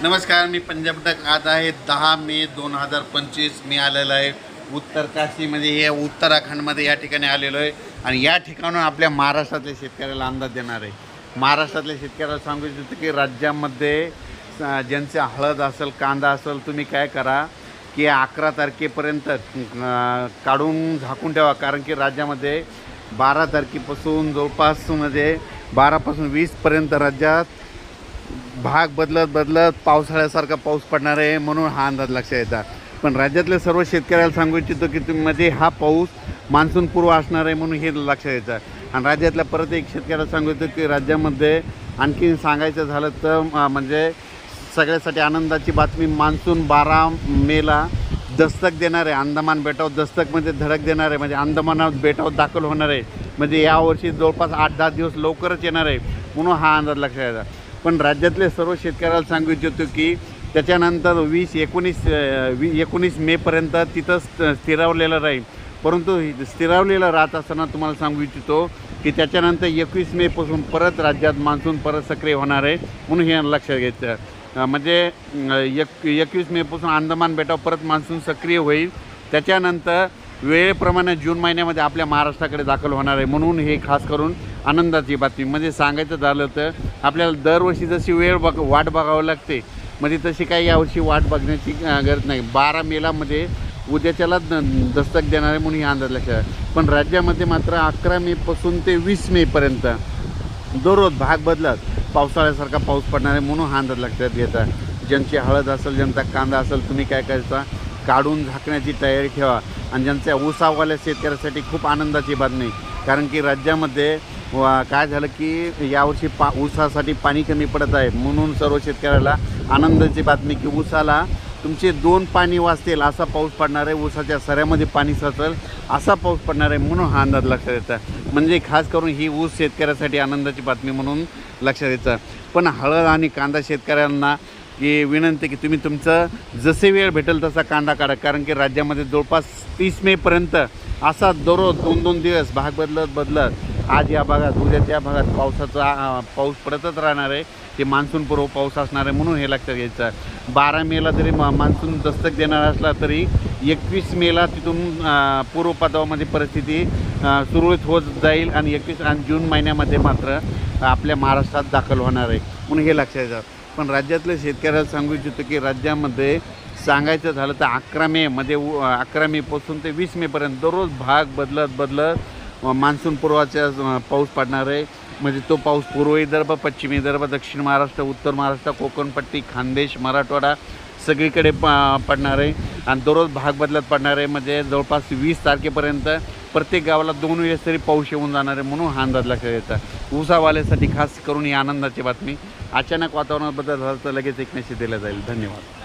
नमस्कार, मी पंजाब तक आज आहे 10 मे 2025. मी आलेलो आहे उत्तर काशीमध्ये, हे उत्तराखंडमध्ये या ठिकाणी आलेलो आहे. आणि या ठिकाणून आपल्या महाराष्ट्रातल्या शेतकऱ्याला अंदाज देणार आहे. महाराष्ट्रातल्या शेतकऱ्याला सांगू इच्छितो की राज्यामध्ये ज्यांचे हळद असेल, कांदा असेल, तुम्ही काय करा की 11 तारखेपर्यंत काढून झाकून ठेवा. कारण की राज्यामध्ये 12 तारखेपासून जवळपास 12पासून 20पर्यंत राज्यात भाग बदलत पावसाळ्यासारखा पाऊस पडणार आहे, म्हणून हा अंदाज लक्षात येतात. पण राज्यातल्या सर्व शेतकऱ्याला सांगू इच्छितो की हा पाऊस मान्सूनपूर्व असणार आहे, म्हणून हे लक्षात येतं. आणि राज्यातल्या परत एक शेतकऱ्याला सांगू इच्छितो की राज्यामध्ये आणखी सांगायचं झालं तर सगळ्यासाठी आनंदाची बातमी, मान्सून 12 मेला दस्तक देणार आहे. अंदमान बेटावर दस्तक धडक देणार आहे, अंदमान बेटावर दाखल होणार आहे. यावर्षी जवळपास 8-10 दिवस लवकरच येणार आहे, म्हणून हा अंदाज लक्षात येतात. पण राज्यातले सर्व शेतकऱ्याला सांगू इच्छितो की त्याच्यानंतर 20-19 मेपर्यंत तिथं स्थिरावलेलं राहील. परंतु स्थिरावलेलं राहत असताना तुम्हाला सांगू इच्छितो की त्याच्यानंतर 21 मेपासून परत राज्यात मान्सून परत सक्रिय होणार आहे, म्हणून हे लक्षात घ्यायचं. 21 मेपासून अंदमान बेटावर परत मान्सून सक्रिय होईल. त्याच्यानंतर वेळेप्रमाणे जून महिन्यामध्ये आपल्या महाराष्ट्राकडे दाखल होणार आहे, म्हणून हे खास करून आनंदाची बातमी. सांगायचं झालं तर आपल्याला दरवर्षी जशी वाट बघावं लागते, तशी काही यावर्षी वाट बघण्याची गरज नाही. 12 मेला उद्याच्याला दस्तक देणार आहे, म्हणून हे अंदाज लक्षात आहे. पण राज्यामध्ये मात्र 11 मेपासून ते 20 मेपर्यंत दररोज भाग बदलत पावसाळ्यासारखा पाऊस पडणार आहे, म्हणून हा अंदाज लक्षात घेता. ज्यांची हळद असेल, ज्यांचा कांदा असेल, तुम्ही काय करायचा, काढून झाकण्याची तयारी ठेवा. आणि ज्यांच्या ऊसावाल्या शेतकऱ्यासाठी खूप आनंदाची बातमी, कारण की राज्यामध्ये काय झालं की यावर्षी ऊसासाठी पाणी कमी पडत आहे, म्हणून सर्व शेतकऱ्याला आनंदाची बातमी की ऊसाला तुमचे 2 पाणी वाचतील असा पाऊस पडणार आहे. ऊसाच्या सऱ्यामध्ये पाणी साचेल असा पाऊस पडणार आहे, म्हणून हा अंदाज लक्षात येतं. खास करून ही ऊस शेतकऱ्यासाठी आनंदाची बातमी म्हणून लक्षात येतं. पण हळद आणि कांदा शेतकऱ्यांना की विनंती की तुम्ही तुमचं जसे वेळ भेटेल तसा कांदा काढा. कारण की राज्यामध्ये जवळपास 30 मेपर्यंत असा दररोज 2-2 दिवस भाग बदलत आज या भागात, उद्या त्या भागात पाऊस पडतच राहणार आहे. ते मान्सूनपूर्व पाऊस असणार आहे, म्हणून हे लक्षात घ्यायचं. 12 मेला जरी मान्सून दस्तक देणार असला तरी 21 मेला तिथून पूर्वपदामध्ये परिस्थिती सुरळीत होत जाईल आणि 21 आणि जून महिन्यामध्ये मात्र आपल्या महाराष्ट्रात दाखल होणार आहे, म्हणून हे लक्षात घ्यायचं. पण राज्यातल्या शेतकऱ्याला सांगू इच्छितो की राज्यामध्ये सांगायचं झालं तर 11 मेपासून ते 20 मेपर्यंत दररोज भाग बदलत मान्सूनपूर्वाचा पाऊस पडणार आहे. तो पाऊस पूर्व विदर्भ, पश्चिम विदर्भ, दक्षिण महाराष्ट्र, उत्तर महाराष्ट्र, कोकणपट्टी, खानदेश, मराठवाडा सगळीकडे पडणार आहे. आणि दररोज भाग बदलत पडणार आहे. जवळपास 20 तारखेपर्यंत प्रत्येक गावाला 2 वेळेस तरी पाऊस येऊन जाणार आहे, म्हणून हा अंदाज लक्षात येतात. ऊसावाल्यासाठी खास करून ही आनंदाची बातमी. अचानक वातावरणात बदल झाला तर लगेच एक मेसेज दिला जाईल. धन्यवाद.